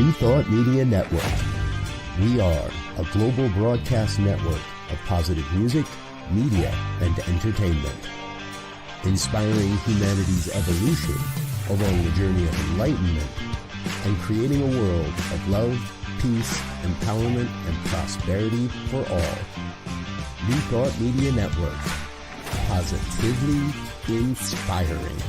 New Thought Media Network. We are a global broadcast network of positive music, media, and entertainment, inspiring humanity's evolution along the journey of enlightenment and creating a world of love, peace, empowerment, and prosperity for all. New Thought Media Network. Positively inspiring.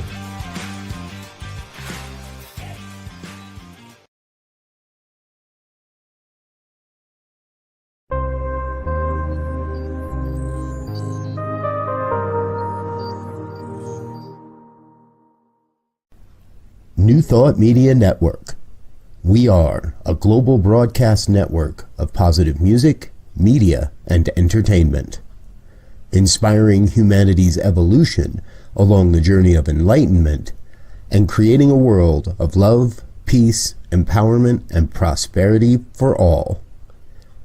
New Thought Media Network. We are a global broadcast network of positive music, media, and entertainment, inspiring humanity's evolution along the journey of enlightenment and creating a world of love, peace, empowerment, and prosperity for all.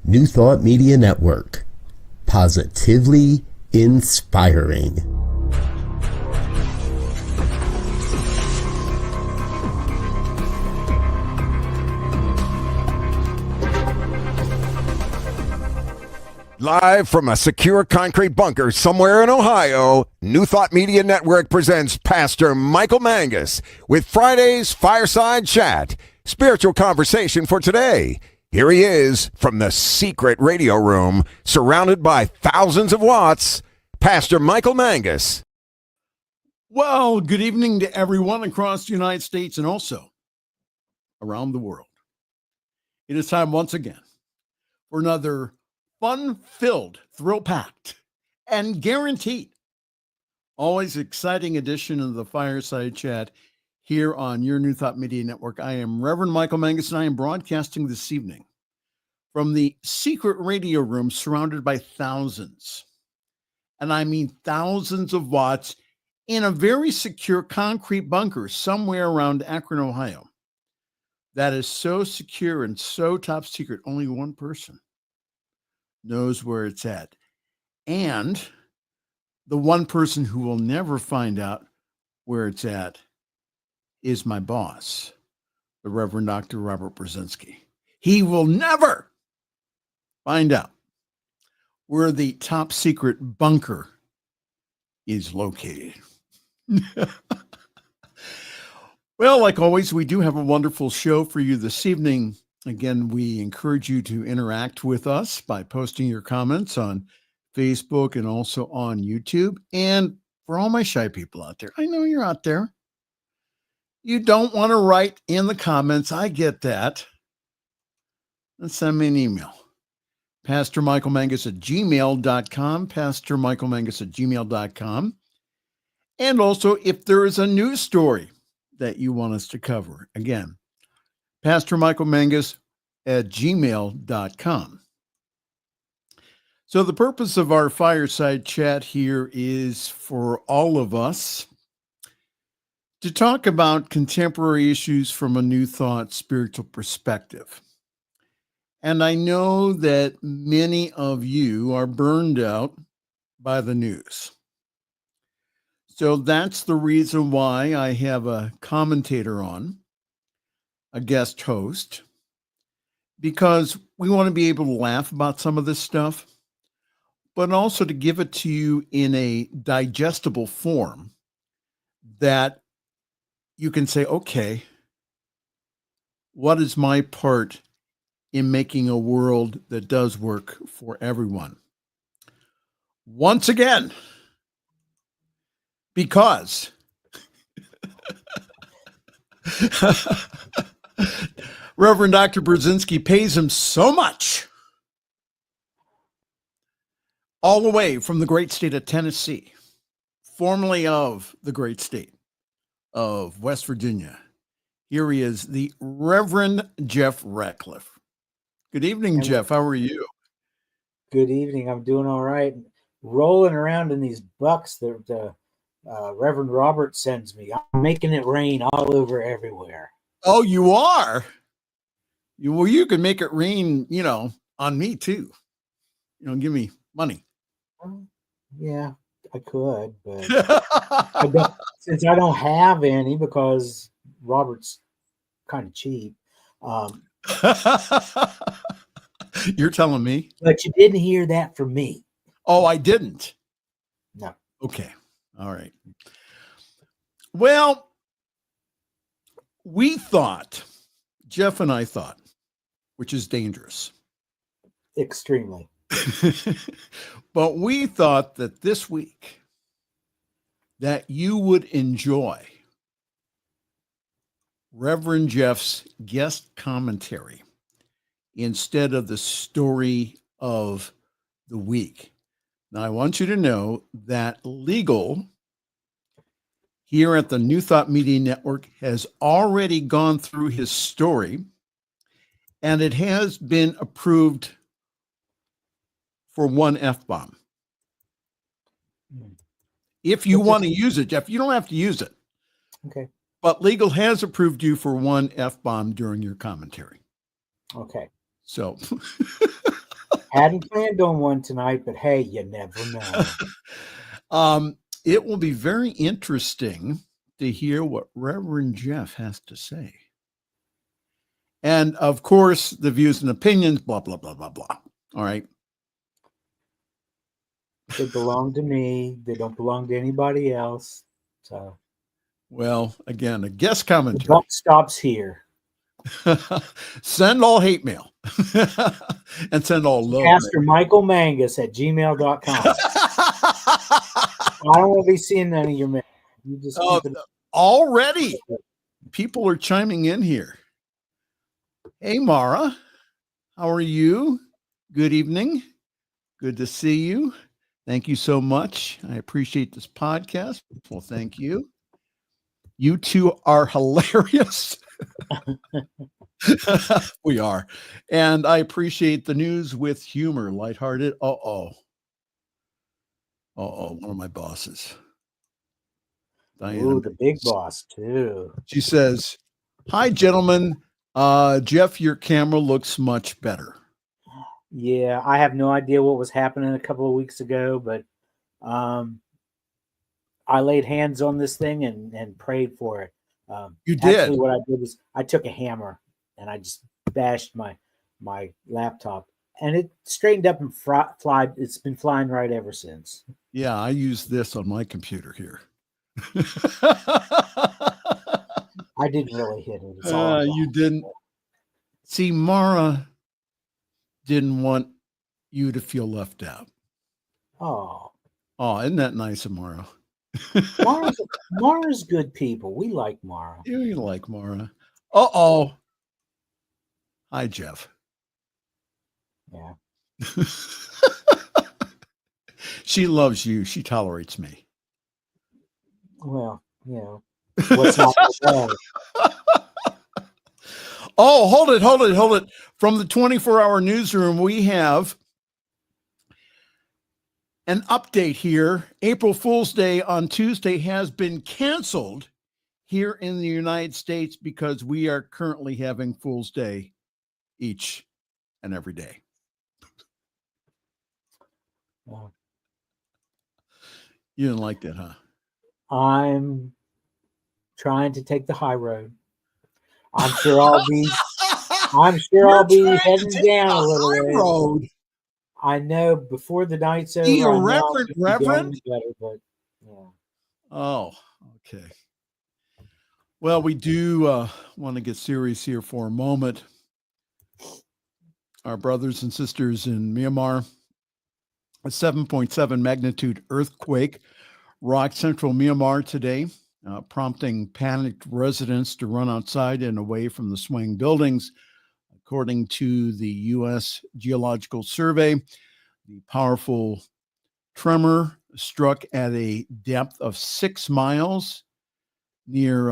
New Thought Media Network. Positively inspiring. Live from a secure concrete bunker somewhere in Ohio, New Thought Media Network presents Pastor Michael Mangus with Friday's Fireside Chat, spiritual conversation for today. Here he is from the secret radio room, surrounded by thousands of watts, Pastor Michael Mangus. Well, good evening to everyone across the United States and also around the world. It is time once again for another fun-filled, thrill-packed, and guaranteed, always exciting edition of the Fireside Chat here on your New Thought Media Network. I am Reverend Michael Mangus, and I am broadcasting this evening from the secret radio room surrounded by thousands, and I mean thousands of watts, in a very secure concrete bunker somewhere around Akron, Ohio. That is so secure and so top secret, only one person knows where it's at. And the one person who will never find out where it's at is my boss, the Reverend Dr. Robert Brzezinski. He will never find out where the top secret bunker is located. Well, like always, we do have a wonderful show for you this evening. Again, we encourage you to interact with us by posting your comments on Facebook and also on YouTube. And for all my shy people out there, I know you're out there. You don't want to write in the comments. I get that. Then send me an email. pastormichaelmangus@gmail.com, pastormichaelmangus@gmail.com. And also, if there is a news story that you want us to cover, again, pastormichaelmangus@gmail.com. So the purpose of our fireside chat here is for all of us to talk about contemporary issues from a New Thought spiritual perspective. And I know that many of you are burned out by the news. So that's the reason why I have a commentator on, a guest host, because we want to be able to laugh about some of this stuff, but also to give it to you in a digestible form that you can say, okay, what is my part in making a world that does work for everyone? Once again, because Reverend Dr. Brzezinski pays him so much, all the way from the great state of Tennessee, formerly of the great state of West Virginia. Here he is, the Reverend Jeff Radcliff. Good evening, Jeff. How are you? Good evening. I'm doing all right. Rolling around in these bucks that Reverend Robert sends me. I'm making it rain all over everywhere. Oh, you are? You can make it rain, on me too. Give me money. Yeah, I could, but since I don't have any because Robert's kind of cheap, You're telling me? But you didn't hear that from me. Oh, I didn't. No. Okay. All right. Well, we thought, Jeff and I thought, which is dangerous. Extremely. But we thought that this week that you would enjoy Reverend Jeff's guest commentary instead of the story of the week. Now, I want you to know that legal here at the New Thought Media Network has already gone through his story, and it has been approved for one F-bomb. If you want to use it, Jeff, you don't have to use it. Okay. But legal has approved you for one F-bomb during your commentary. Okay. So hadn't planned on one tonight, but hey, you never know. It will be very interesting to hear what Reverend Jeff has to say. And of course, the views and opinions, blah, blah, blah, blah, blah. All right. They belong to me. They don't belong to anybody else. So, well, again, a guest the commentary. buck stops here. Send all hate mail and send all love. pastormichaelmangus at gmail.com. I don't want to be seeing none of your mail. You just already people are chiming in here. Hey, Mara, how are you? Good evening. Good to see you. Thank you so much. I appreciate this podcast. Well, thank you. You two are hilarious. We are. And I appreciate the news with humor, lighthearted. One of my bosses. Diana. Ooh, the big boss, too. She says, hi, gentlemen. Jeff, your camera looks much better. Yeah, I have no idea what was happening a couple of weeks ago, but I laid hands on this thing and prayed for it. You did? Actually, what I did was I took a hammer and I just bashed my laptop, and it straightened up and flied. It's been flying right ever since. Yeah, I use this on my computer here. I didn't really hit it. It's all you didn't. See, Mara didn't want you to feel left out. Oh, isn't that nice of Mara? Mara's good people. We like Mara. You like Mara. Hi, Jeff. Yeah. She loves you. She tolerates me. Well, you know, what's not to say? Oh, hold it. From the 24-hour newsroom, we have an update here. April Fool's Day on Tuesday has been canceled here in the United States because we are currently having Fool's Day each and every day. Well, you didn't like that, huh? I'm trying to take the high road. I'm sure I'll be heading down a little road. I know before the night's over. Reverend? Better, but yeah. Oh, okay. Well, we do want to get serious here for a moment. Our brothers and sisters in Myanmar, a 7.7 magnitude earthquake rocked central Myanmar today, prompting panicked residents to run outside and away from the swaying buildings. According to the U.S. Geological Survey, the powerful tremor struck at a depth of 6 miles near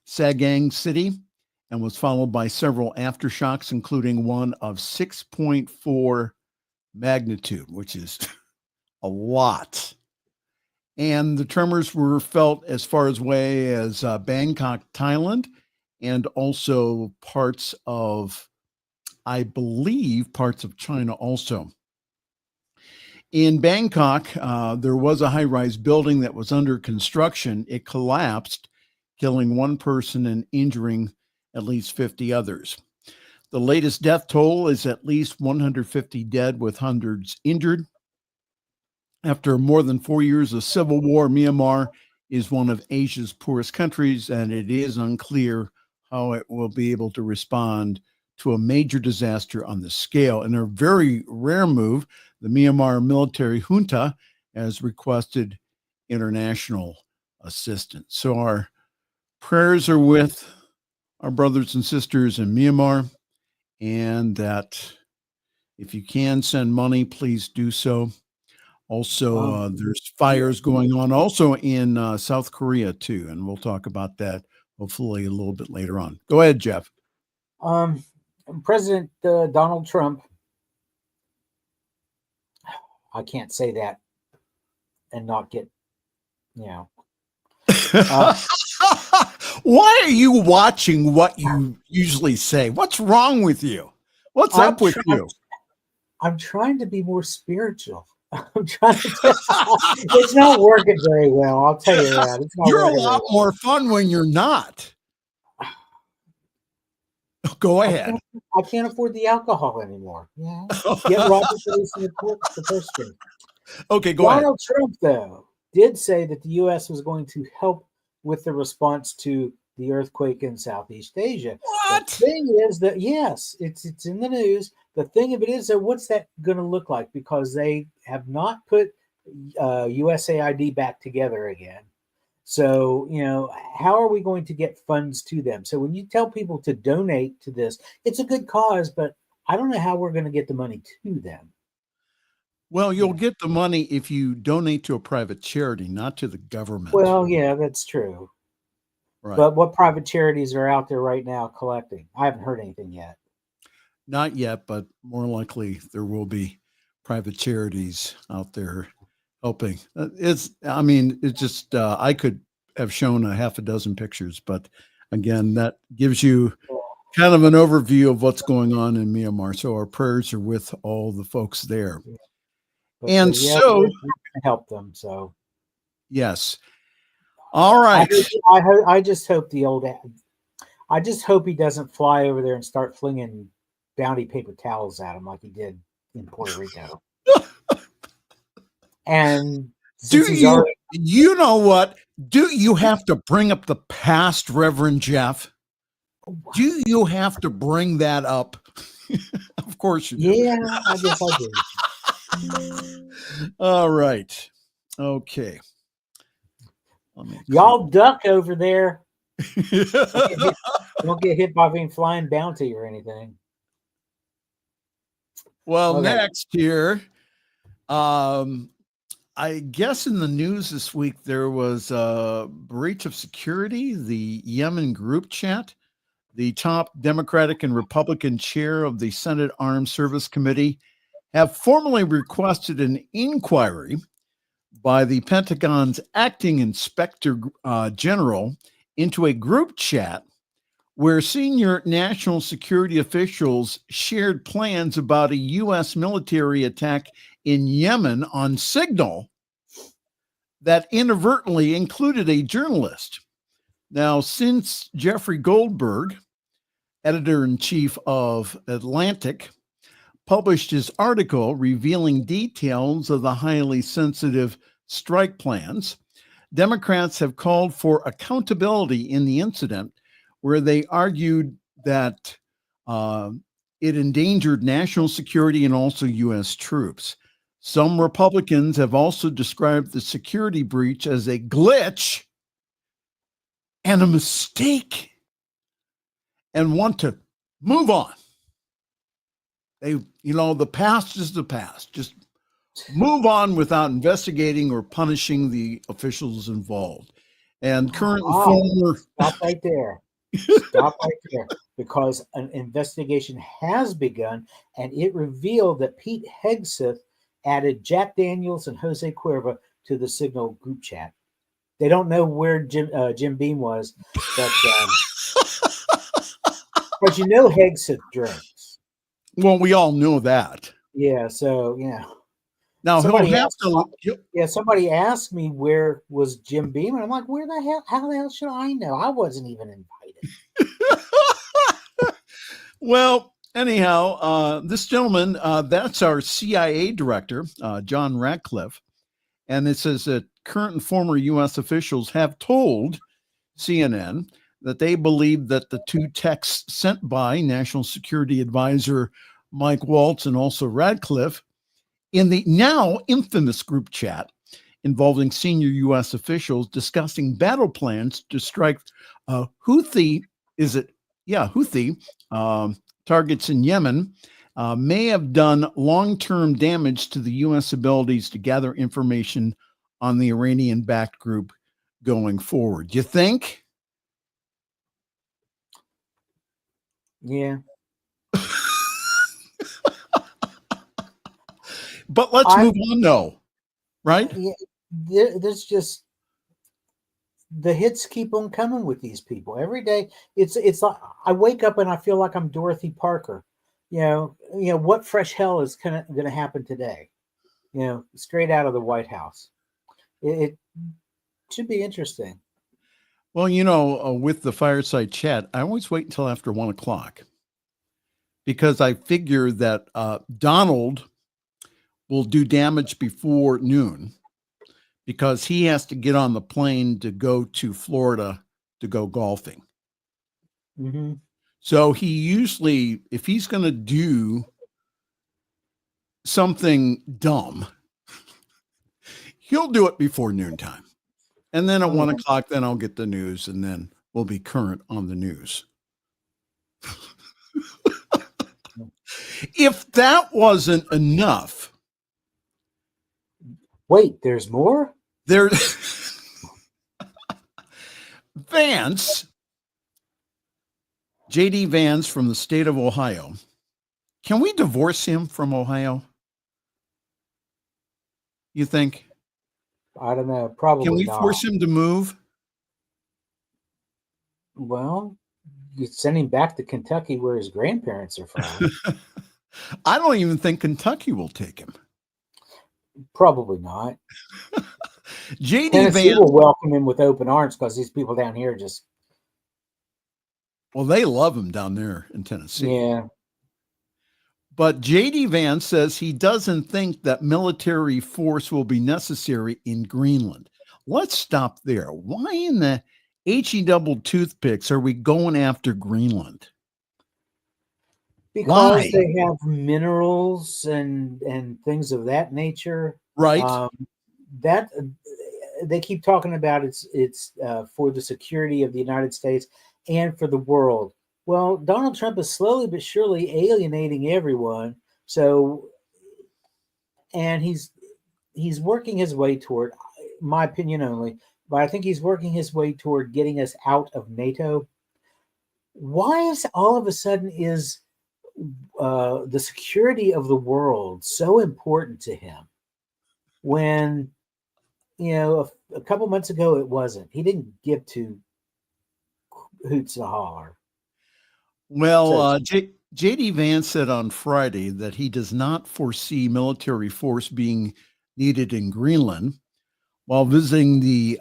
Sagang City and was followed by several aftershocks, including one of 6.4 magnitude, which is a lot. And the tremors were felt as far away as Bangkok, Thailand, and also parts of, I believe, parts of China also. In Bangkok, there was a high-rise building that was under construction. It collapsed, killing one person and injuring at least 50 others. The latest death toll is at least 150 dead with hundreds injured. After more than 4 years of civil war, Myanmar is one of Asia's poorest countries, and it is unclear how it will be able to respond to a major disaster on this scale. In a very rare move, the Myanmar military junta has requested international assistance. So our prayers are with our brothers and sisters in Myanmar, and that if you can send money, please do so. Also, there's fires going on also in South Korea too, and we'll talk about that hopefully a little bit later on. Go ahead, Jeff. President Donald Trump, I can't say that and not get, Why are you watching what you usually say? What's wrong with you? What's up with you? I'm trying to be more spiritual. I'm trying to. It's not working very well. I'll tell you that. You're a lot more fun when you're not. Go ahead. I can't afford the alcohol anymore. Yeah. Get Roger releasing the first drink. Okay, go ahead. Donald Trump, though, did say that the U.S. was going to help with the response to the earthquake in Southeast Asia. What? The thing is that, yes, it's in the news. The thing of it is that what's that going to look like? Because they have not put USAID back together again. So, how are we going to get funds to them? So when you tell people to donate to this, it's a good cause, but I don't know how we're going to get the money to them. Well, you'll get the money if you donate to a private charity, not to the government. Well, yeah, that's true. Right. But what private charities are out there right now collecting? I haven't heard anything yet. Not yet, but more likely there will be private charities out there helping. I could have shown a half a dozen pictures, but again, that gives you kind of an overview of what's going on in Myanmar. So our prayers are with all the folks there. But and so help them. So yes. All right. I just hope I just hope he doesn't fly over there and start flinging bounty paper towels at him like he did in Puerto Rico. And you know what? Do you have to bring up the past, Reverend Jeff? Do you have to bring that up? Of course you do. Yeah, I guess I do. All right. Okay. Y'all duck over there. Don't get hit by being flying bounty or anything. Well, okay. Next here, I guess in the news this week, there was a breach of security. The Yemen group chat, the top Democratic and Republican chair of the Senate Armed Service Committee have formally requested an inquiry by the Pentagon's acting inspector general into a group chat where senior national security officials shared plans about a U.S. military attack in Yemen on Signal that inadvertently included a journalist. Now, since Jeffrey Goldberg, editor-in-chief of Atlantic, published his article revealing details of the highly sensitive strike plans, Democrats have called for accountability in the incident, where they argued that it endangered national security and also U.S. troops. Some Republicans have also described the security breach as a glitch and a mistake and want to move on. The past is the past. Just move on without investigating or punishing the officials involved. And current former... Stop right there. Stop right there. Because an investigation has begun, and it revealed that Pete Hegseth added Jack Daniels and Jose Cuerva to the Signal group chat. They don't know where Jim Beam was, but Hegseth drinks. Well, we all know that. Yeah, so yeah. Now somebody asked me where was Jim Beam, and I'm like, where the hell? How the hell should I know? I wasn't even invited. Well, Anyhow, this gentleman, that's our CIA director, John Radcliffe. And it says that current and former U.S. officials have told CNN that they believe that the two texts sent by National Security Advisor Mike Waltz and also Radcliffe in the now infamous group chat involving senior U.S. officials discussing battle plans to strike Houthi targets in Yemen may have done long-term damage to the U.S. abilities to gather information on the Iranian-backed group going forward. You think? Yeah. But let's move on, though, right? Yeah, there's just the hits keep on coming with these people every day. It's like I wake up and I feel like I'm Dorothy Parker. You know what fresh hell is going to happen today? Straight out of the White House. It should be interesting. Well, with the Fireside Chat, I always wait until after 1 o'clock because I figure that Donald will do damage before noon because he has to get on the plane to go to Florida to go golfing. Mm-hmm. So he usually, if he's going to do something dumb, he'll do it before noontime. And then at 1 o'clock, then I'll get the news and then we'll be current on the news. If that wasn't enough. Wait, there's more? Vance, J.D. Vance from the state of Ohio. Can we divorce him from Ohio? You think? I don't know. Probably Can we not. force him to move? Well, you send him back to Kentucky where his grandparents are from. I don't even think Kentucky will take him. Probably not. J.D. Tennessee Vance will welcome him with open arms because these people down here just... Well, they love him down there in Tennessee. Yeah. But J.D. Vance says he doesn't think that military force will be necessary in Greenland. Let's stop there. Why in the HE double toothpicks are we going after Greenland? Because Why? they have minerals and things of that nature. Right. That they keep talking about it's for the security of the United States and for the world. Well, Donald Trump is slowly but surely alienating everyone. So, and he's working his way toward, my opinion only, but I think he's working his way toward getting us out of NATO. Why is all of a sudden is the security of the world so important to him when, a couple months ago it wasn't? He didn't give two hoots a holler. Well, J.D. Vance said on Friday that he does not foresee military force being needed in Greenland while visiting the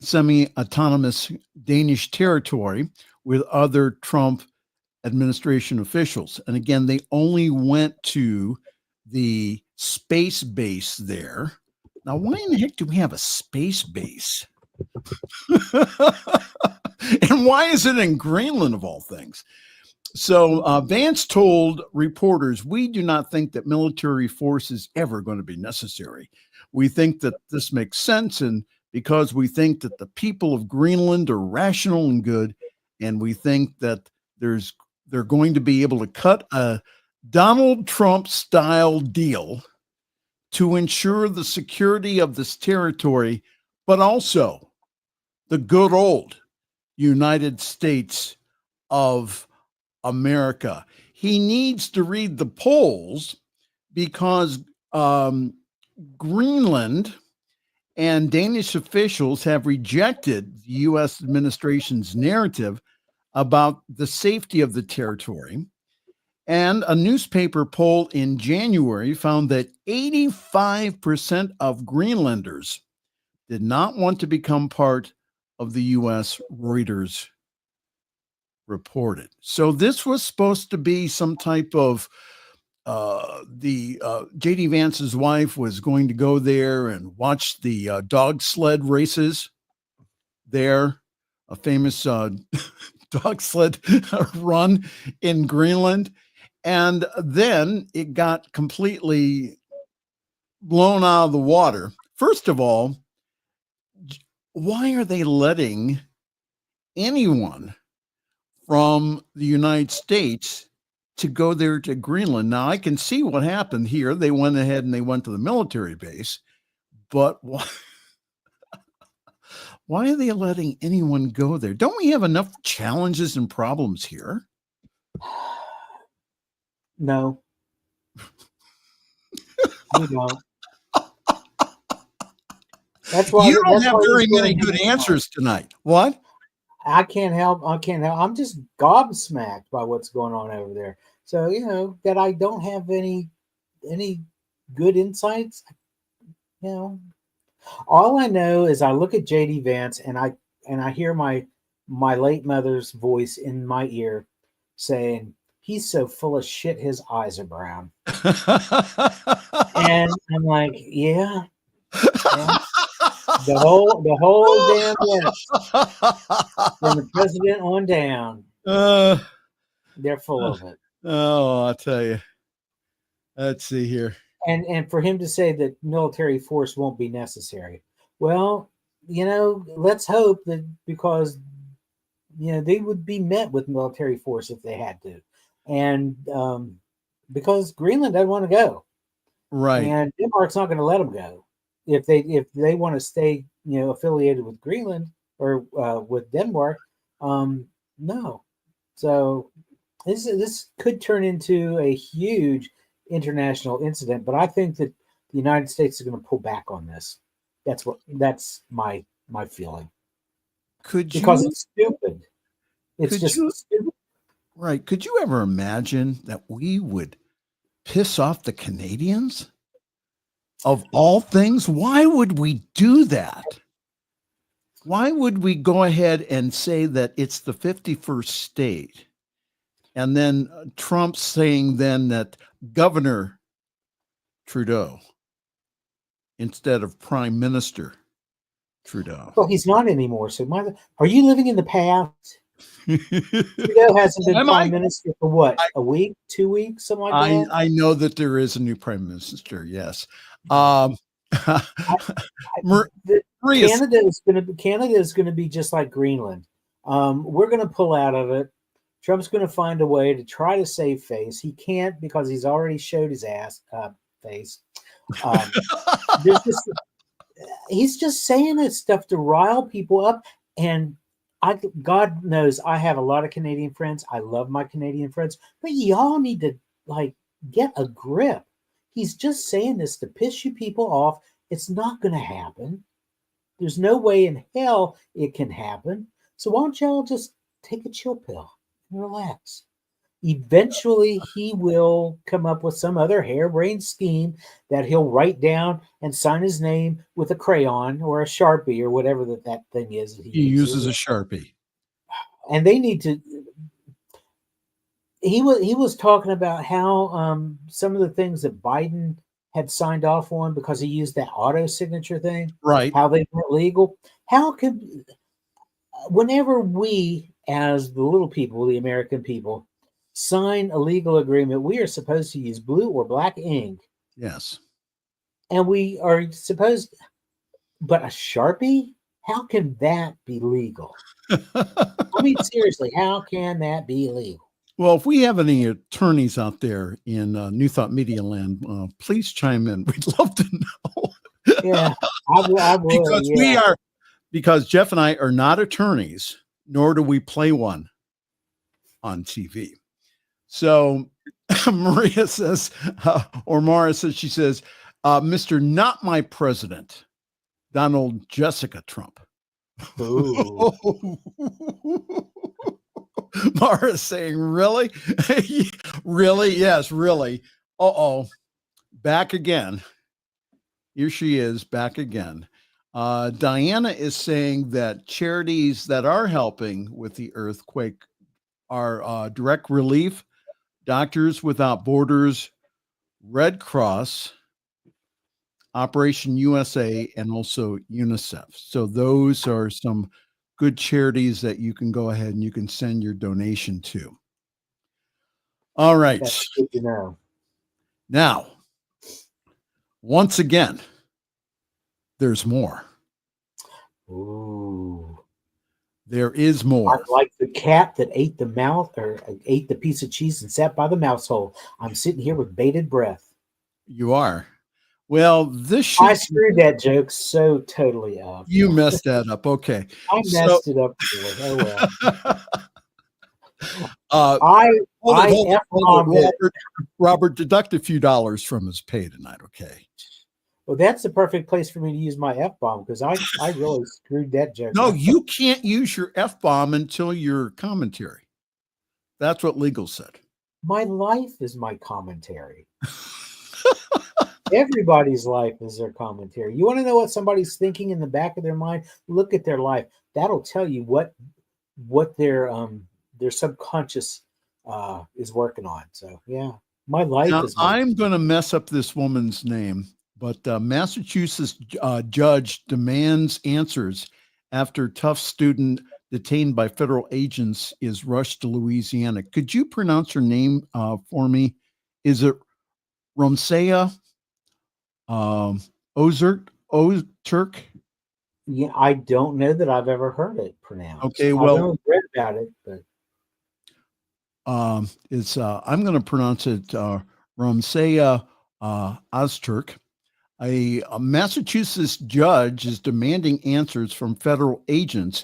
semi-autonomous Danish territory with other Trump administration officials. And again, they only went to the space base there. Now, why in the heck do we have a space base? And why is it in Greenland of all things? So Vance told reporters, "We do not think that military force is ever going to be necessary. We think that this makes sense, and because we think that the people of Greenland are rational and good, and we think that they're going to be able to cut a Donald Trump style deal to ensure the security of this territory, but also the good old United States of America." He needs to read the polls because Greenland and Danish officials have rejected the U.S. administration's narrative about the safety of the territory. And a newspaper poll in January found that 85% of Greenlanders did not want to become part of the U.S. Reuters reported. So this was supposed to be some type of JD Vance's wife was going to go there and watch the dog sled races there, a famous dog sled run in Greenland. And then it got completely blown out of the water. First of all, why are they letting anyone from the United States to go there to Greenland? Now, I can see what happened here. They went ahead and they went to the military base, but why are they letting anyone go there? Don't we have enough challenges and problems here? No. You don't. That's why you don't that's have why very he's many going good to- answers tonight. What? I can't help. I'm just gobsmacked by what's going on over there. So, that I don't have any good insights. All I know is I look at JD Vance and I hear my late mother's voice in my ear saying, "He's so full of shit, his eyes are brown." And I'm like, yeah. The whole damn list, from the president on down, they're full of it. Oh, I'll tell you. Let's see here. And for him to say that military force won't be necessary, well, let's hope that, because they would be met with military force if they had to, and because Greenland doesn't want to go, Right? And Denmark's not going to let them go if they want to stay affiliated with Greenland or with Denmark. No, so this could turn into a huge international incident, but I think that the United States is going to pull back on this. That's my feeling. Because it's stupid. It's just stupid. Right. Could you ever imagine that we would piss off the Canadians? Of all things, why would we do that? Why would we go ahead and say that it's the 51st state? And then Trump saying then that Governor Trudeau instead of Prime Minister Trudeau. Well, he's not anymore. So are you living in the past? Trudeau hasn't been Prime Minister for what? A week, 2 weeks, something like that? I know that there is a new Prime Minister, yes. Canada is going to be just like Greenland. We're going to pull out of it. Trump's going to find a way to try to save face. He can't, because he's already showed his ass face. He's just saying this stuff to rile people up. And God knows I have a lot of Canadian friends. I love my Canadian friends, but y'all need to get a grip. He's just saying this to piss you people off. It's not going to happen. There's no way in hell it can happen. So why don't y'all just take a chill pill and relax? Eventually, he will come up with some other harebrained scheme that he'll write down and sign his name with a crayon or a Sharpie or whatever that thing is. He uses a Sharpie. And they need to... He was talking about how some of the things that Biden had signed off on, because he used that auto signature thing, right? How they weren't legal. How could, whenever we, as the little people, the American people, sign a legal agreement, we are supposed to use blue or black ink. Yes. And we are supposed, but a Sharpie? How can that be legal? I mean, seriously, how can that be legal? Well, if we have any attorneys out there in New Thought Media Land, please chime in. We'd love to know. Yeah, I would, because Jeff and I are not attorneys, nor do we play one on TV. So Maria says, or Mara says, she says, Mr. Not My President, Donald Jessica Trump. Mara's saying, really? Really? Yes, really. Back again. Here she is, back again. Diana is saying that charities that are helping with the earthquake are Direct Relief, Doctors Without Borders, Red Cross, Operation USA, and also UNICEF. So those are some good charities that you can go ahead and you can send your donation to. All right. That's good to know. Now, once again, there's more. Ooh. There is more. Like the cat that ate the mouth or ate the piece of cheese and sat by the mouse hole. I'm sitting here with bated breath. You are. Well, this I screwed that joke so totally up. You messed that up. Okay. I messed it up. Oh well. Robert, deduct a few dollars from his pay tonight, okay? Well, that's the perfect place for me to use my F-bomb because I really screwed that joke. No, you can't use your F-bomb until your commentary. That's what legal said. My life is my commentary. Everybody's life is their commentary. You want to know what somebody's thinking in the back of their mind? Look at their life. That'll tell you what their subconscious is working on. So yeah, my life is. I'm going to mess up this woman's name, but Massachusetts judge demands answers after tough student detained by federal agents is rushed to Louisiana. Could you pronounce her name for me? Is it Romsea Ozturk? Yeah, I don't know that I've ever heard it pronounced. Okay, well, I've read about it, but it's I'm going to pronounce it Romsea Ozturk. A Massachusetts judge is demanding answers from federal agents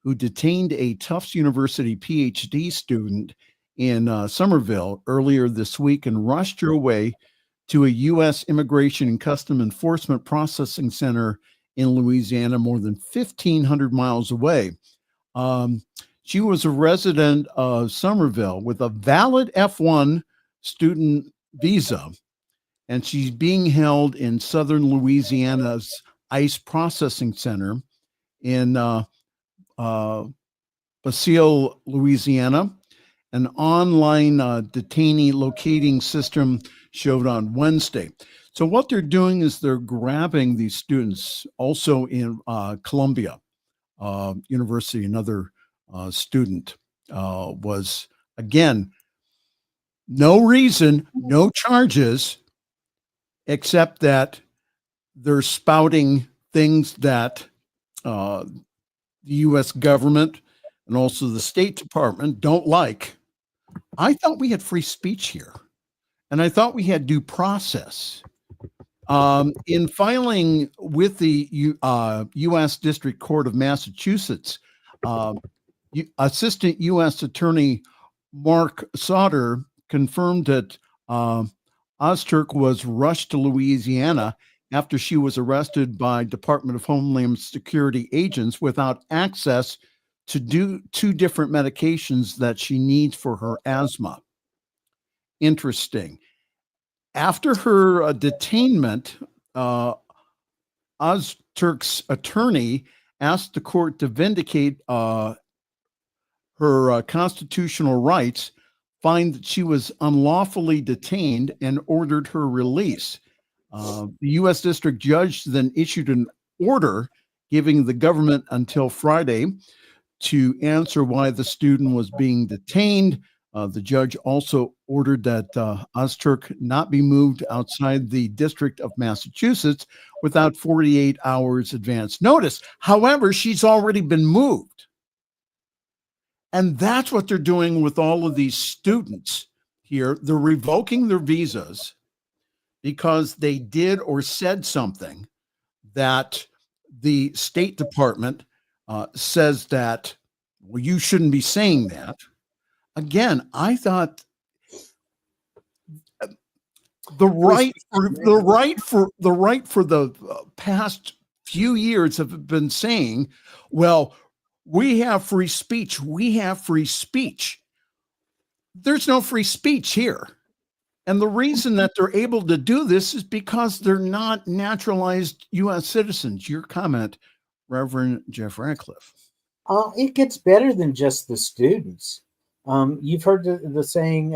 who detained a Tufts University PhD student in Somerville earlier this week and rushed her away to a U.S. Immigration and Custom Enforcement Processing Center in Louisiana, more than 1,500 miles away. She was a resident of Somerville with a valid F1 student visa, and she's being held in southern Louisiana's ICE Processing Center in Basile, Louisiana. An online detainee locating system showed on Wednesday. So what they're doing is they're grabbing these students. Also in Columbia University, another student was, again, no reason, no charges, except that they're spouting things that the U.S. government and also the State Department don't like. I thought we had free speech here, and I thought we had due process. In filing with the U.S. District Court of Massachusetts, Assistant U.S. Attorney Mark Sauter confirmed that Ozturk was rushed to Louisiana after she was arrested by Department of Homeland Security agents without access to do 2 different medications that she needs for her asthma. Interesting. After her detainment, Ozturk's attorney asked the court to vindicate her constitutional rights, find that she was unlawfully detained, and ordered her release. The U.S. District Judge then issued an order giving the government until Friday to answer why the student was being detained. The judge also ordered that Ozturk not be moved outside the District of Massachusetts without 48 hours advance notice. However, she's already been moved. And that's what they're doing with all of these students here. They're revoking their visas because they did or said something that the State Department says that, well, you shouldn't be saying that. Again, I thought the right for the past few years have been saying, well, we have free speech. We have free speech. There's no free speech here. And the reason that they're able to do this is because they're not naturalized U.S. citizens. Your comment, Reverend Jeff Radcliff. It gets better than just the students. You've heard the saying,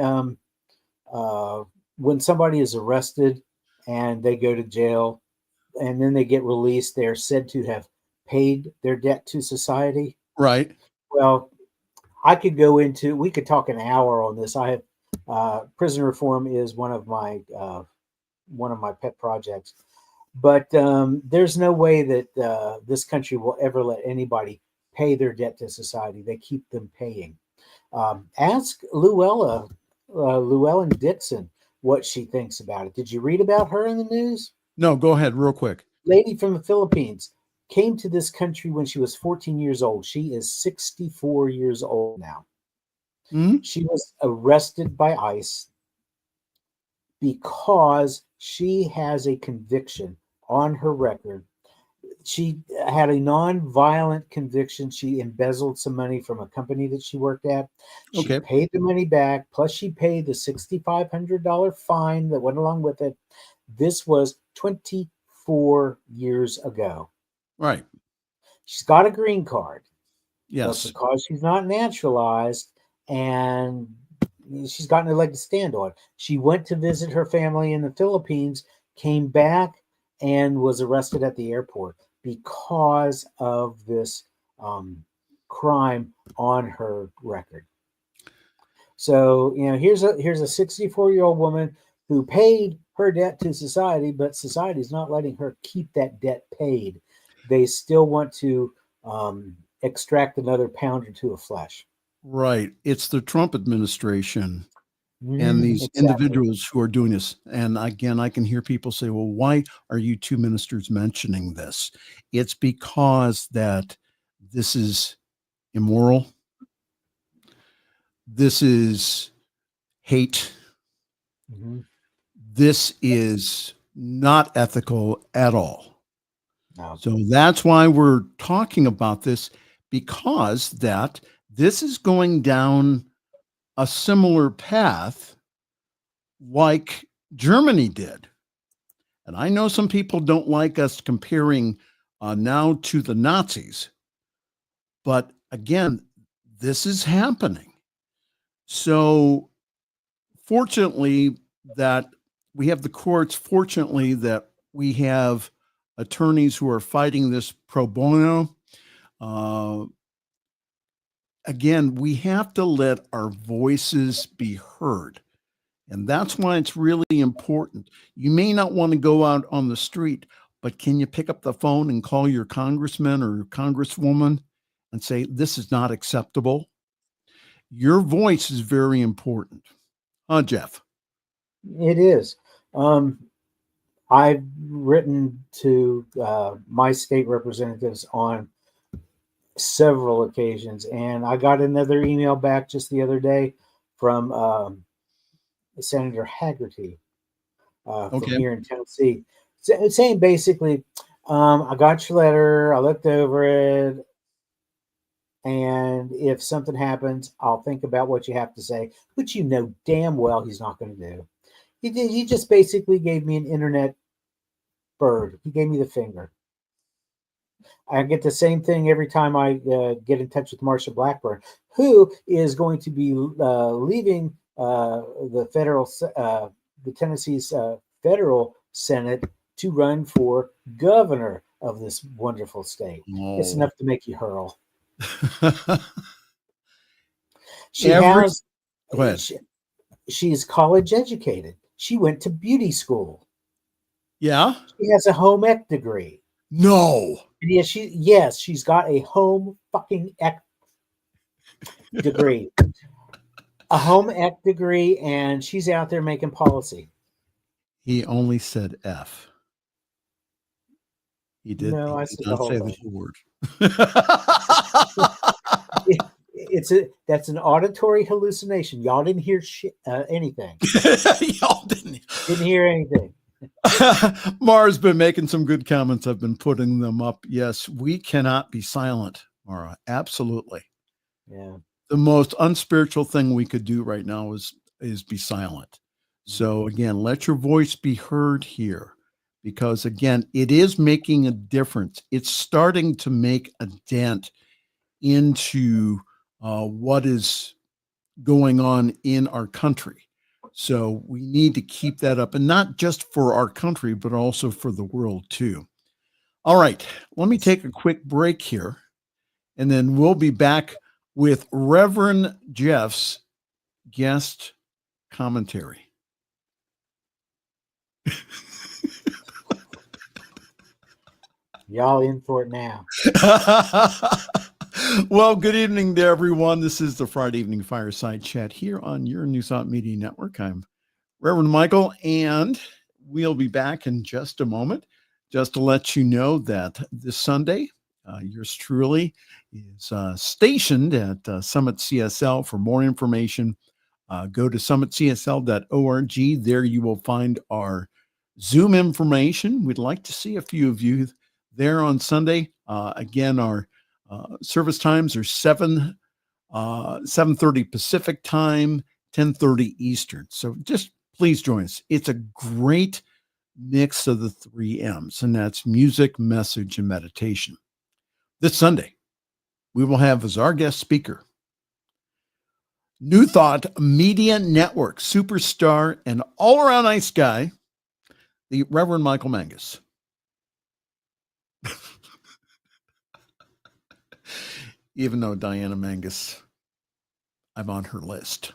when somebody is arrested and they go to jail and then they get released, they're said to have paid their debt to society. Right. Well, we could talk an hour on this. I have prison reform is one of my pet projects, but there's no way that this country will ever let anybody pay their debt to society. They keep them paying. Ask Llewellyn Dixon what she thinks about it. Did you read about her in the news? No, go ahead real quick. Lady from the Philippines came to this country when she was 14 years old. She is 64 years old now. Mm-hmm. She was arrested by ICE because she has a conviction on her record. She had a non-violent conviction. She embezzled some money from a company that she worked at. She paid the money back, plus she paid the $6,500 fine that went along with it. This was 24 years ago. Right. She's got a green card. Yes. But because she's not naturalized and she's got no leg to stand on, she went to visit her family in the Philippines, came back, and was arrested at the airport because of this crime on her record. So, here's a 64-year-old woman who paid her debt to society, but society's not letting her keep that debt paid. They still want to extract another pound or two of flesh. Right. It's the Trump administration and these individuals who are doing this. And again, I can hear people say, well, why are you two ministers mentioning this? It's because that this is immoral. This is hate. Mm-hmm. This is not ethical at all. No. So that's why we're talking about this, because that this is going down a similar path like Germany did. And I know some people don't like us comparing now to the Nazis, but again, this is happening. So fortunately that we have the courts, fortunately that we have attorneys who are fighting this pro bono. Again, we have to let our voices be heard. And that's why it's really important. You may not want to go out on the street, but can you pick up the phone and call your congressman or your congresswoman and say, this is not acceptable? Your voice is very important. Jeff? It is. I've written to my state representatives on several occasions, and I got another email back just the other day from Senator Haggerty from here in Tennessee, saying basically, I got your letter, I looked over it, and if something happens, I'll think about what you have to say, which you know damn well he's not going to do. He just basically gave me an internet bird. He gave me the finger. I get the same thing every time I get in touch with Marsha Blackburn, who is going to be leaving the Tennessee's federal Senate to run for governor of this wonderful state. Oh. It's enough to make you hurl. Go ahead. She's college educated. She went to beauty school. Yeah. She has a home ec degree. No. Yes, she's got a home fucking ec degree. A home ec degree, and she's out there making policy. He only said F. He did. No, I said the whole say thing. the word. That's an auditory hallucination. Y'all didn't hear anything. Y'all didn't hear anything. Mara's been making some good comments. I've been putting them up. Yes, we cannot be silent, Mara. Absolutely. Yeah. The most unspiritual thing we could do right now is be silent. So again, let your voice be heard here, because again, it is making a difference. It's starting to make a dent into what is going on in our country. So we need to keep that up, and not just for our country, but also for the world too. All right, let me take a quick break here, and then we'll be back with Reverend Jeff's guest commentary. Y'all in for it now. Well, good evening to everyone. This is the Friday Evening Fireside Chat here on your New Thought Media Network. I'm Reverend Michael, and we'll be back in just a moment. Just to let you know that this Sunday, yours truly is stationed at Summit CSL. For more information, go to summitcsl.org. There you will find our Zoom information. We'd like to see a few of you there on Sunday. Again, our service times are 7:30 Pacific time, 10:30 Eastern. So just please join us. It's a great mix of the 3 M's, and that's music, message, and meditation. This Sunday, we will have as our guest speaker, New Thought Media Network superstar and all-around nice guy, the Reverend Michael Mangus. Even though Diana Mangus, I'm on her list.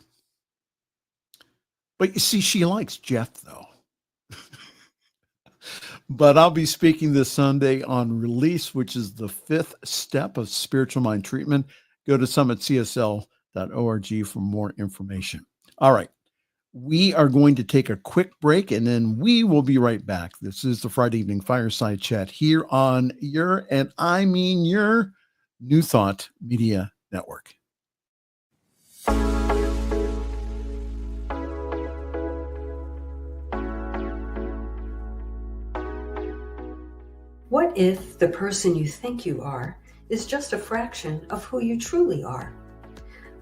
But you see, she likes Jeff, though. But I'll be speaking this Sunday on Release, which is the 5th step of spiritual mind treatment. Go to summitcsl.org for more information. All right. We are going to take a quick break, and then we will be right back. This is the Friday Evening Fireside Chat here on your New Thought Media Network. What if the person you think you are is just a fraction of who you truly are?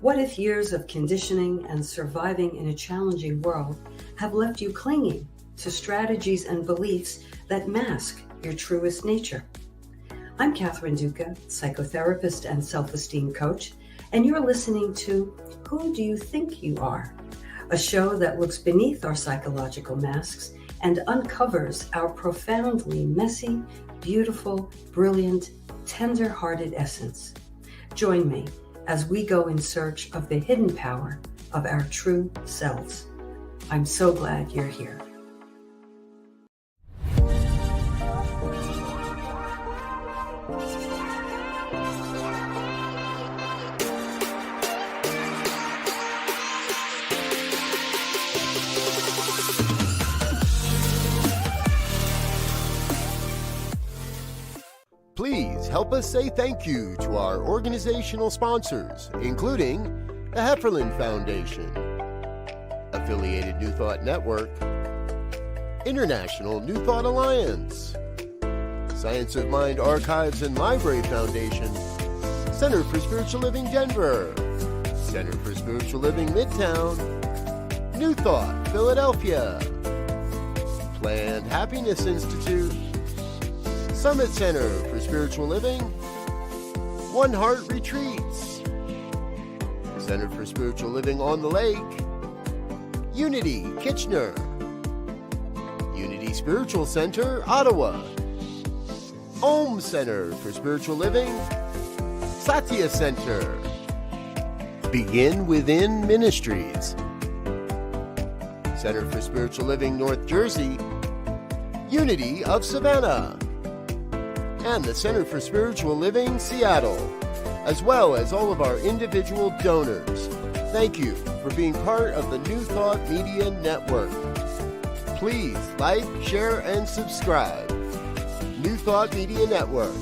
What if years of conditioning and surviving in a challenging world have left you clinging to strategies and beliefs that mask your truest nature? I'm Catherine Duca, psychotherapist and self-esteem coach, and you're listening to Who Do You Think You Are? A show that looks beneath our psychological masks and uncovers our profoundly messy, beautiful, brilliant, tender-hearted essence. Join me as we go in search of the hidden power of our true selves. I'm so glad you're here. Please help us say thank you to our organizational sponsors, including the Hefferland Foundation, Affiliated New Thought Network, International New Thought Alliance, Science of Mind Archives and Library Foundation, Center for Spiritual Living Denver, Center for Spiritual Living Midtown, New Thought Philadelphia, Planned Happiness Institute, Summit Center for Spiritual Living, One Heart Retreats, Center for Spiritual Living on the Lake, Unity Kitchener, Unity Spiritual Center Ottawa, Om Center for Spiritual Living, Satya Center, Begin Within Ministries, Center for Spiritual Living North Jersey, Unity of Savannah, and the Center for Spiritual Living Seattle, as well as all of our individual donors. Thank you for being part of the New Thought Media Network. Please like, share, and subscribe. New Thought Media Network,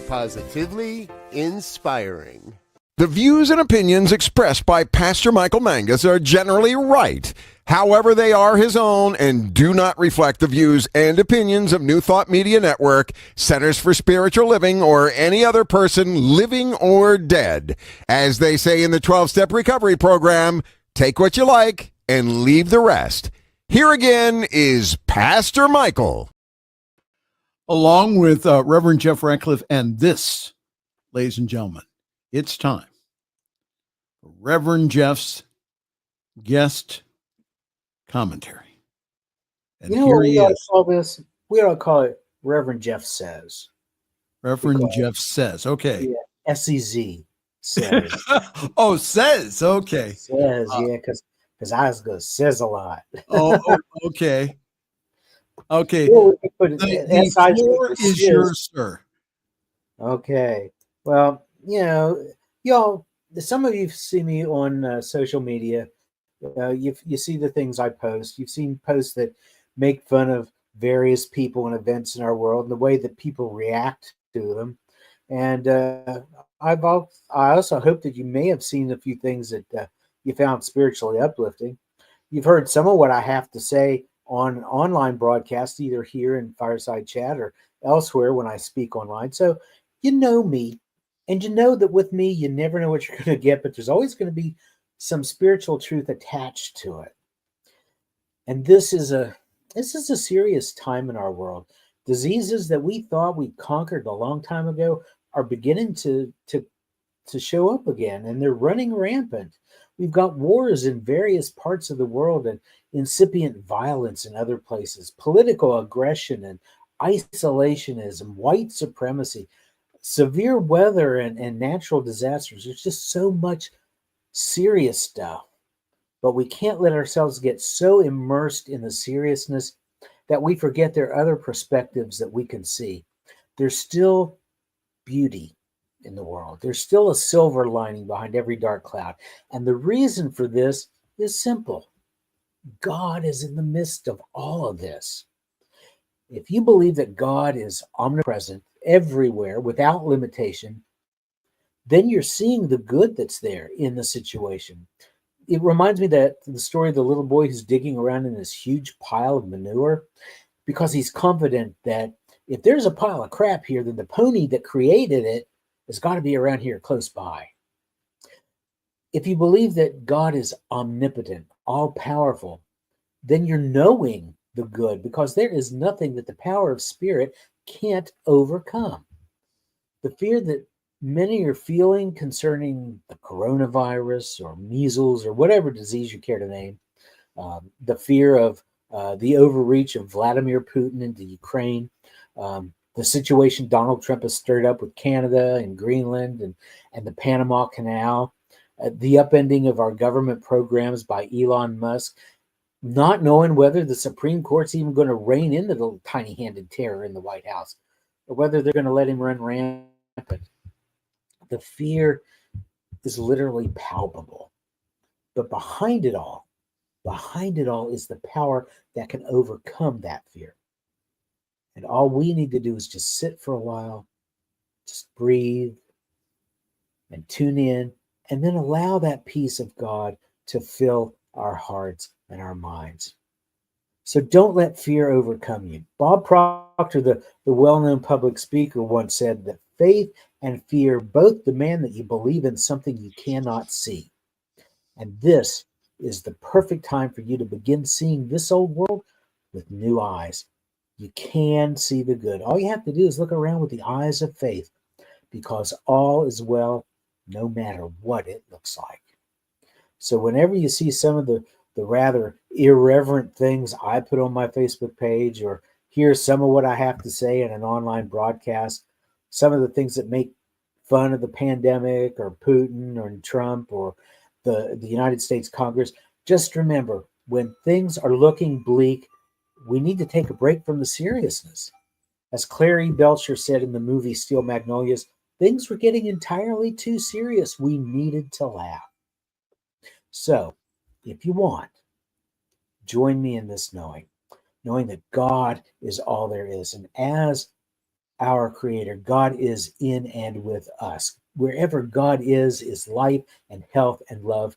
positively inspiring. The views and opinions expressed by Pastor Michael Mangus are generally right. However, they are his own and do not reflect the views and opinions of New Thought Media Network, Centers for Spiritual Living, or any other person living or dead. As they say in the 12-Step Recovery Program, take what you like and leave the rest. Here again is Pastor Michael. Along with Reverend Jeff Radcliff, and this, ladies and gentlemen, it's time for Reverend Jeff's guest commentary. And You know here what he we ought to is. call this? We ought to call it Reverend Jeff Says. Reverend Because- Jeff Says. Okay. Yeah, SEZ says. Oh, says. Okay. Says, yeah, because I was going to says a lot. Okay. Okay. Or we could put The SIZ floor for is Sis. yours, sir. Okay. Well, you know, y'all, some of you see me on social media. You see the things I post. You've seen posts that make fun of various people and events in our world and the way that people react to them. And I also hope that you may have seen a few things that you found spiritually uplifting. You've heard some of what I have to say on online broadcasts, either here in Fireside Chat or elsewhere when I speak online. So you know me, and you know that with me, you never know what you're going to get, but there's always going to be some spiritual truth attached to it. And this is a serious time in our world. Diseases that we thought we conquered a long time ago are beginning to show up again, and they're running rampant. We've got wars in various parts of the world and incipient violence in other places, political aggression and isolationism, white supremacy, severe weather and natural disasters. There's just so much serious stuff. But we can't let ourselves get so immersed in the seriousness that we forget there are other perspectives that we can see. There's still beauty in the world. There's still a silver lining behind every dark cloud. And the reason for this is simple. God is in the midst of all of this. If you believe that God is omnipresent everywhere without limitation, then you're seeing the good that's there in the situation. It reminds me that the story of the little boy who's digging around in this huge pile of manure because he's confident that if there's a pile of crap here, then the pony that created it has got to be around here close by. If you believe that God is omnipotent, all-powerful, then you're knowing the good because there is nothing that the power of spirit can't overcome. The fear that many are feeling concerning the coronavirus or measles or whatever disease you care to name, the fear of the overreach of Vladimir Putin into Ukraine, the situation Donald Trump has stirred up with Canada and Greenland and the Panama Canal, the upending of our government programs by Elon Musk, not knowing whether the Supreme Court's even going to rein in the little tiny-handed terror in the White House, or whether they're going to let him run rampant. The fear is literally palpable. But behind it all is the power that can overcome that fear. And all we need to do is just sit for a while, just breathe and tune in, and then allow that peace of God to fill our hearts and our minds. So don't let fear overcome you. Bob Proctor, the well-known public speaker, once said that faith and fear both demand that you believe in something you cannot see. And this is the perfect time for you to begin seeing this old world with new eyes. You can see the good. All you have to do is look around with the eyes of faith, because all is well no matter what it looks like. So whenever you see some of the rather irreverent things I put on my Facebook page, or hear some of what I have to say in an online broadcast, some of the things that make fun of the pandemic or Putin or Trump or the United States Congress, just remember, when things are looking bleak, we need to take a break from the seriousness. As Clary Belcher said in the movie Steel Magnolias, things were getting entirely too serious. We needed to laugh. So, if you want, join me in this knowing that God is all there is. And as our Creator, God is in and with us. Wherever God is life and health and love.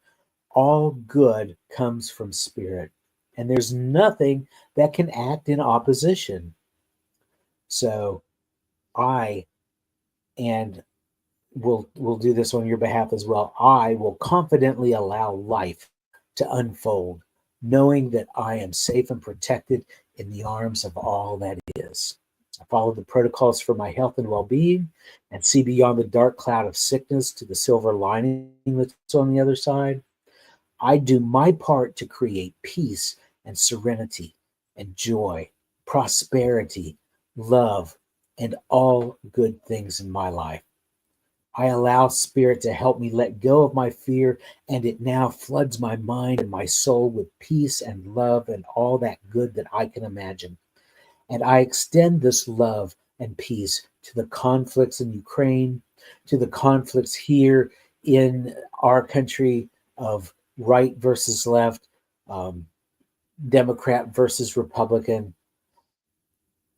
All good comes from Spirit. And there's nothing that can act in opposition. So I, and we'll do this on your behalf as well, I will confidently allow life to unfold, knowing that I am safe and protected in the arms of all that is. I follow the protocols for my health and well-being and see beyond the dark cloud of sickness to the silver lining that's on the other side. I do my part to create peace and serenity and joy, prosperity, love, and all good things in my life. I allow Spirit to help me let go of my fear, and it now floods my mind and my soul with peace and love and all that good that I can imagine. And I extend this love and peace to the conflicts in Ukraine, to the conflicts here in our country of right versus left, Democrat versus Republican,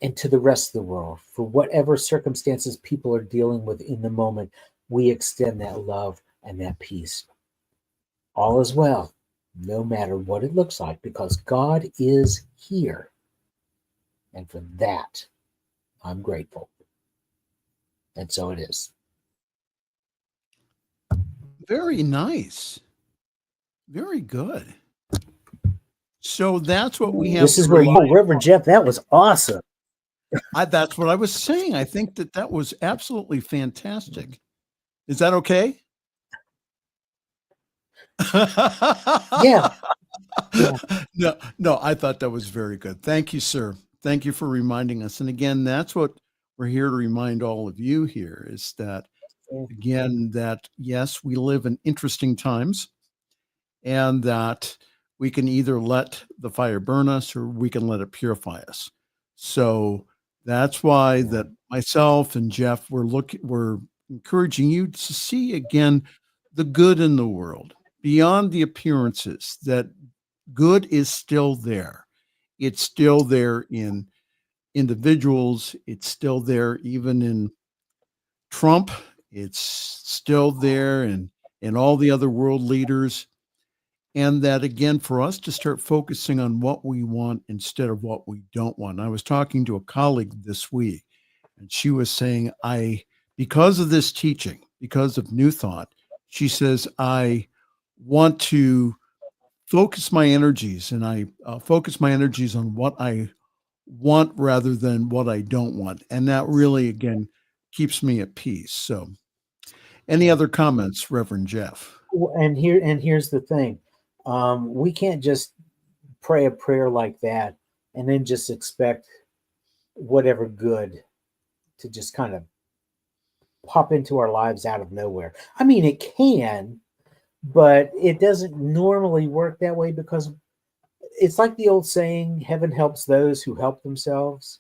and to the rest of the world. For whatever circumstances people are dealing with in the moment, we extend that love and that peace. All is well, no matter what it looks like, because God is here. And for that, I'm grateful. And so it is. Very nice. Very good. So that's what we have. This is where you, Reverend Jeff, that was awesome. That's what I was saying. I think that was absolutely fantastic. Is that okay? Yeah. No, I thought that was very good. Thank you, sir. Thank you for reminding us. And again, that's what we're here to remind all of you here is that, again, that yes, we live in interesting times and that we can either let the fire burn us or we can let it purify us. So that's why that myself and Jeff, we're encouraging you to see again the good in the world beyond the appearances, that good is still there. It's still there in individuals. It's still there even in Trump. It's still there in all the other world leaders. And that, again, for us to start focusing on what we want instead of what we don't want. I was talking to a colleague this week, and she was saying, because of this teaching, because of New Thought, she says, I want to focus my energies, and I focus my energies on what I want rather than what I don't want. And that really, again, keeps me at peace. So any other comments, Reverend Jeff? And here's the thing. We can't just pray a prayer like that and then just expect whatever good to just kind of pop into our lives out of nowhere. I mean, it can, but it doesn't normally work that way because it's like the old saying, heaven helps those who help themselves.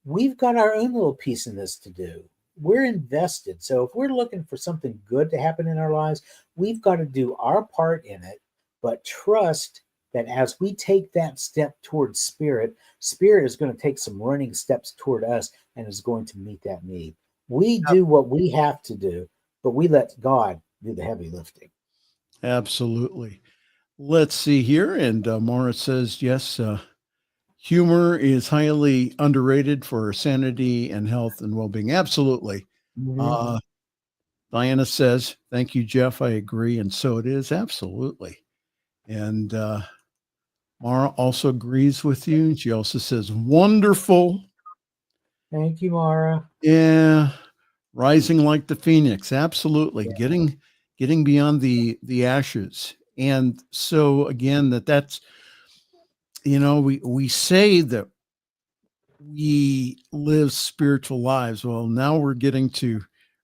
We've got our own little piece in this to do. We're invested. So if we're looking for something good to happen in our lives, we've got to do our part in it, but trust that as we take that step towards Spirit is going to take some running steps toward us and is going to meet that need. We do what we have to do, but we let God do the heavy lifting. Absolutely. Let's see here. And Mara says, yes, humor is highly underrated for sanity and health and well-being. Absolutely. Mm-hmm. Diana says, thank you, Jeff. I agree. And so it is. Absolutely. And Mara also agrees with you. She also says, wonderful. Thank you, Mara. Yeah. Rising like the phoenix. Absolutely. Yeah. Getting beyond the ashes. And so again, that's, we say that we live spiritual lives. Well, now we're getting to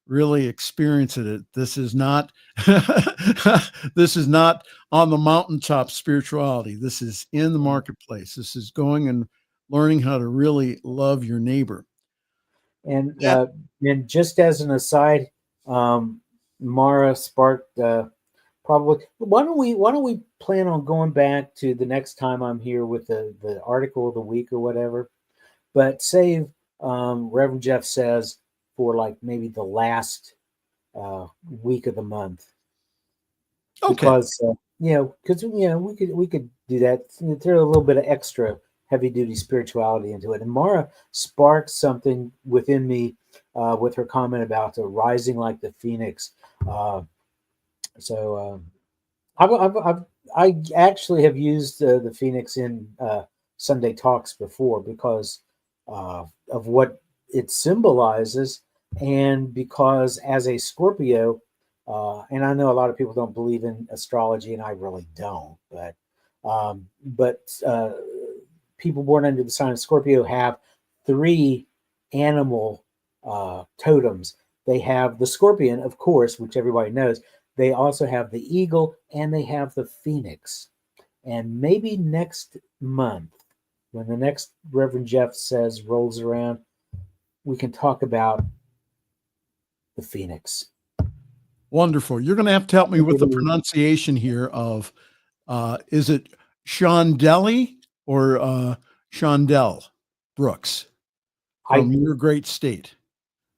really experience it. This is not, this is not on the mountaintop spirituality. This is in the marketplace. This is going and learning how to really love your neighbor. And just as an aside, Mara sparked probably. Why don't we plan on going back to the next time I'm here with the article of the week or whatever, but save Reverend Jeff says for like maybe the last week of the month. Okay. Because we could do that. Throw a little bit of extra heavy duty spirituality into it. And Mara sparked something within me with her comment about rising like the phoenix. I actually have used the phoenix in Sunday talks before because of what it symbolizes, and because as a Scorpio, And I know a lot of people don't believe in astrology, and I really don't. But people born under the sign of Scorpio have 3 animal totems. They have the scorpion, of course, which everybody knows. They also have the eagle, and they have the phoenix. And maybe next month, when the next Reverend Jeff Says rolls around, we can talk about the phoenix. Wonderful. You're going to have to help me with the pronunciation here of, is it Shondelly or Shondell Brooks from your great state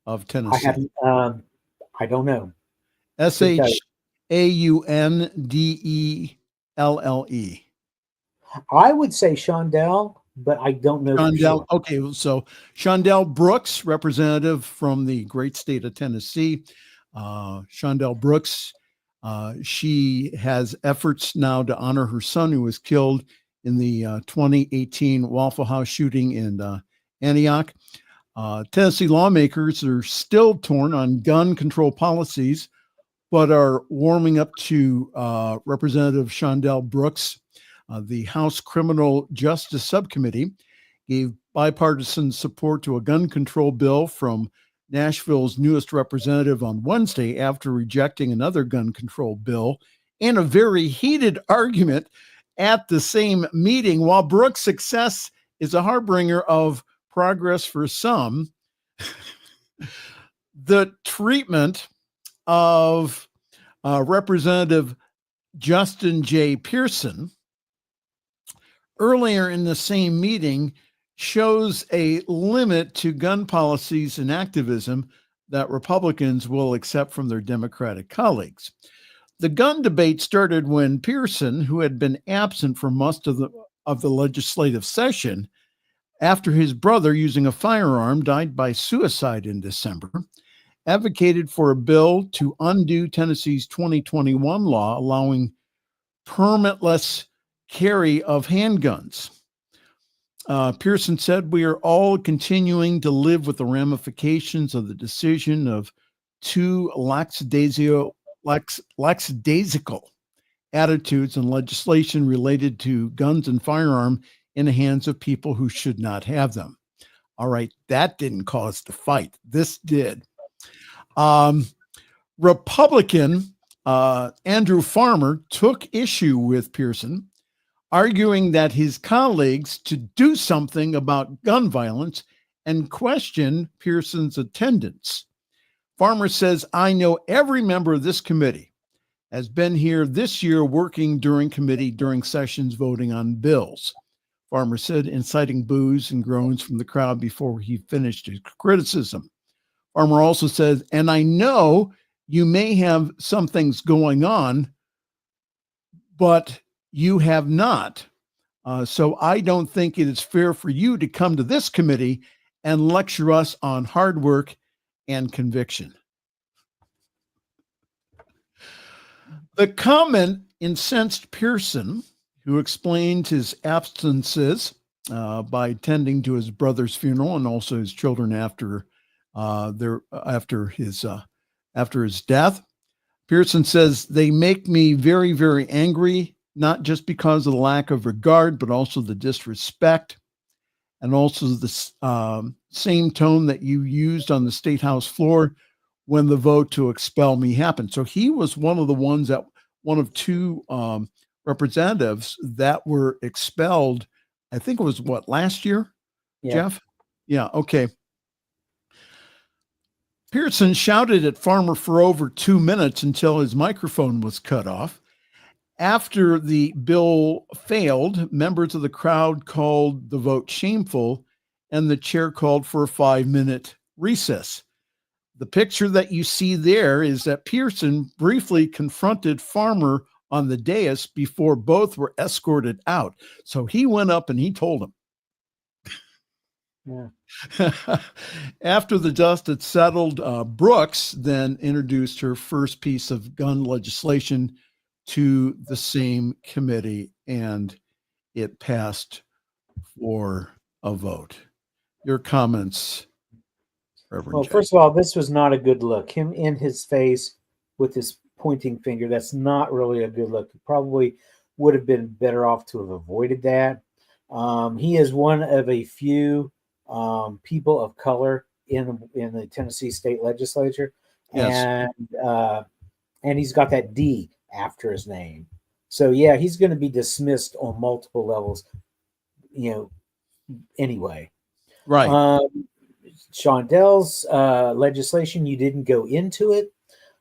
of Tennessee? I don't know. Shaundelle. I would say Shondell, but I don't know. Shondell. Sure. Okay, so Shondell Brooks, representative from the great state of Tennessee. Shondell Brooks, she has efforts now to honor her son who was killed in the 2018 Waffle House shooting in Antioch. Tennessee lawmakers are still torn on gun control policies, but are warming up to Representative Shondell Brooks. The House Criminal Justice Subcommittee gave bipartisan support to a gun control bill from Nashville's newest representative on Wednesday after rejecting another gun control bill in a very heated argument at the same meeting. While Brooks' success is a harbinger of progress for some, the treatment of Representative Justin J. Pearson earlier in the same meeting shows a limit to gun policies and activism that Republicans will accept from their Democratic colleagues. The gun debate started when Pearson, who had been absent for most of the legislative session after his brother, using a firearm, died by suicide in December, advocated for a bill to undo Tennessee's 2021 law allowing permitless carry of handguns. Pearson said, "We are all continuing to live with the ramifications of the decision of 2 lackadaisical attitudes and legislation related to guns and firearm in the hands of people who should not have them." All right, that didn't cause the fight. This did. Republican Andrew Farmer took issue with Pearson, arguing that his colleagues to do something about gun violence and question Pearson's attendance. Farmer says, "I know every member of this committee has been here this year working during sessions voting on bills," Farmer said, inciting boos and groans from the crowd before he finished his criticism. Farmer also says, "And I know you may have some things going on, but you have not. So I don't think it is fair for you to come to this committee and lecture us on hard work and conviction." The comment incensed Pearson, who explained his absences by tending to his brother's funeral and also his children after his death. Pearson says, "They make me very, very angry, not just because of the lack of regard, but also the disrespect and also the same tone that you used on the State House floor when the vote to expel me happened." So he was one of 2 representatives that were expelled. I think it was last year, Yeah. Jeff? Yeah. Okay. Pearson shouted at Farmer for over 2 minutes until his microphone was cut off. After the bill failed, members of the crowd called the vote shameful, and the chair called for a 5-minute recess. The picture that you see there is that Pearson briefly confronted Farmer on the dais before both were escorted out. So he went up and he told him. Yeah. After the dust had settled, Brooks then introduced her first piece of gun legislation to the same committee, and it passed for a vote. Your comments, Reverend Well, Jeff? first of all, this was not a good look. Him in his face with this pointing finger. That's not really a good look. He probably would have been better off to have avoided that. He is one of a few people of color in the Tennessee state legislature, Yes. and he's got that D after his name. So yeah, he's going to be dismissed on multiple levels. Anyway, Right. Shondell's legislation, you didn't go into it.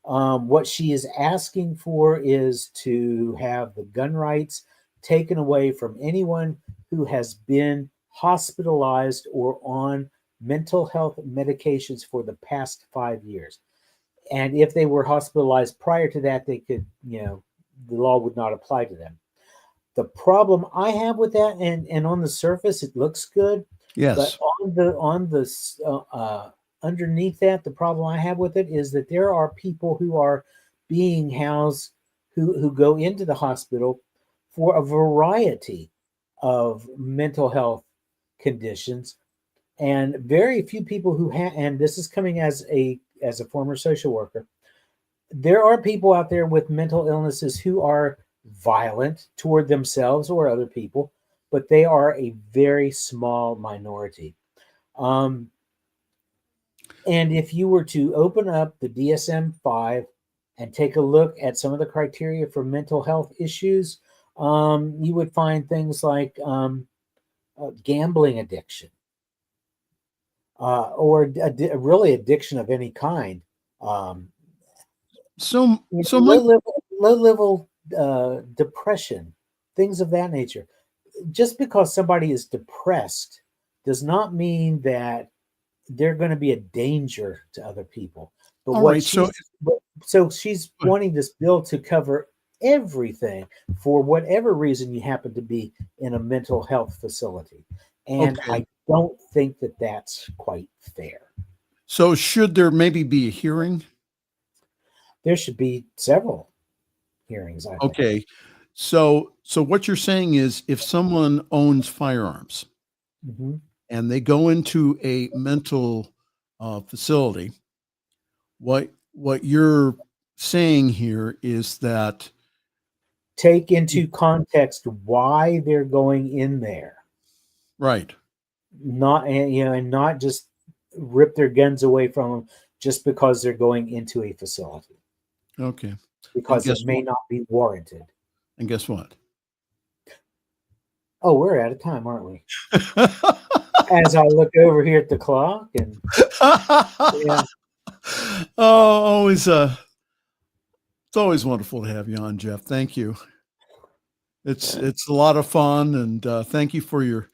What she is asking for is to have the gun rights taken away from anyone who has been hospitalized or on mental health medications for the past 5 years. And if they were hospitalized prior to that, they could, the law would not apply to them. The problem I have with that, and on the surface, it looks good. Yes. But underneath that, the problem I have with it is that there are people who are being housed who go into the hospital for a variety of mental health conditions, and very few people who have. And this is coming as a former social worker. There are people out there with mental illnesses who are violent toward themselves or other people, but they are a very small minority. And if you were to open up the DSM-5 and take a look at some of the criteria for mental health issues, you would find things like gambling addiction, or really addiction of any kind. So low level depression, things of that nature. Just because somebody is depressed does not mean that they're going to be a danger to other people. But all right, so she's wanting this bill to cover everything for whatever reason you happen to be in a mental health facility. And okay. I don't think that that's quite fair. So should there maybe be a hearing? There should be several hearings, I think. Okay. So what you're saying is if someone owns firearms Mm-hmm. and they go into a mental facility, what you're saying here is that take into context why they're going in there. Right. And not just rip their guns away from them just because they're going into a facility. Okay. Because it may not be warranted. And guess what? Oh, we're out of time, aren't we? As I look over here at the clock and yeah. It's always wonderful to have you on, Jeff. Thank you. It's a lot of fun, and thank you for your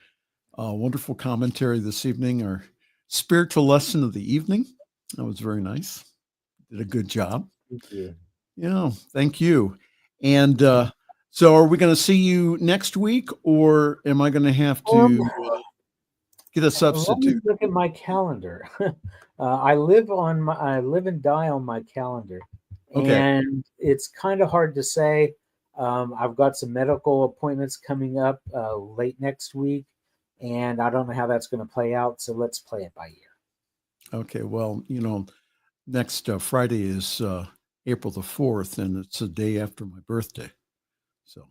wonderful commentary this evening. Our spiritual lesson of the evening. That was very nice. Did a good job. Thank you. Yeah, thank you. And so are we going to see you next week, or am I going to have to get a substitute? Let me look at my calendar. I live and die on my calendar. Okay. And it's kind of hard to say. I've got some medical appointments coming up late next week, and I don't know how that's going to play out. So let's play it by ear. Okay. Well, next Friday is April the 4th, and it's the day after my birthday. So.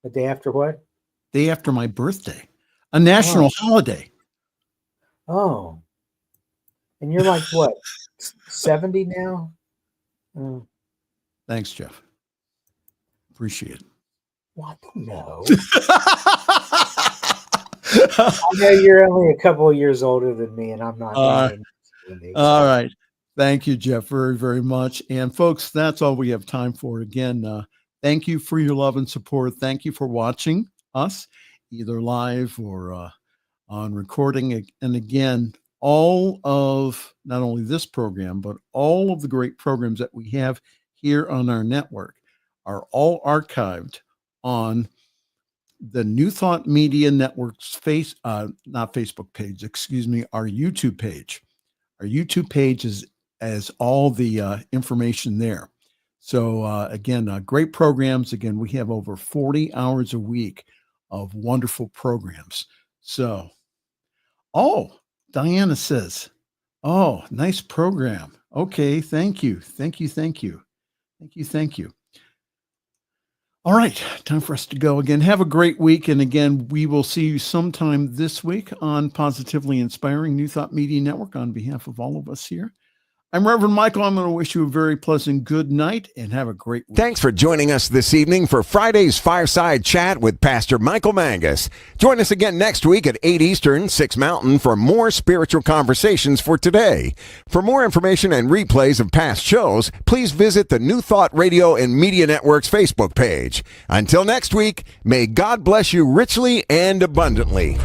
The day after what? Day after my birthday. A national holiday. Oh. And you're like, what, 70 now? Thanks, Jeff. Appreciate it. Well, I don't know. I know you're only a couple of years older than me, and I'm not. All right. Thank you, Jeff, very, very much. And folks, that's all we have time for. Again, thank you for your love and support. Thank you for watching us, either live or on recording. And again, all of not only this program, but all of the great programs that we have here on our network are all archived on the New Thought Media Network's not Facebook page, excuse me, our YouTube page. Our YouTube page is all the information there. So again, great programs. Again, we have over 40 hours a week of wonderful programs. So, Diana says, nice program. Okay, thank you. Thank you. Thank you. Thank you. Thank you. All right, time for us to go again. Have a great week. And again, we will see you sometime this week on Positively Inspiring New Thought Media Network. On behalf of all of us here, I'm Reverend Michael. I'm going to wish you a very pleasant good night and have a great week. Thanks for joining us this evening for Friday's Fireside Chat with Pastor Michael Mangus. Join us again next week at 8 Eastern, 6 Mountain for more spiritual conversations for today. For more information and replays of past shows, please visit the New Thought Radio and Media Network's Facebook page. Until next week, may God bless you richly and abundantly.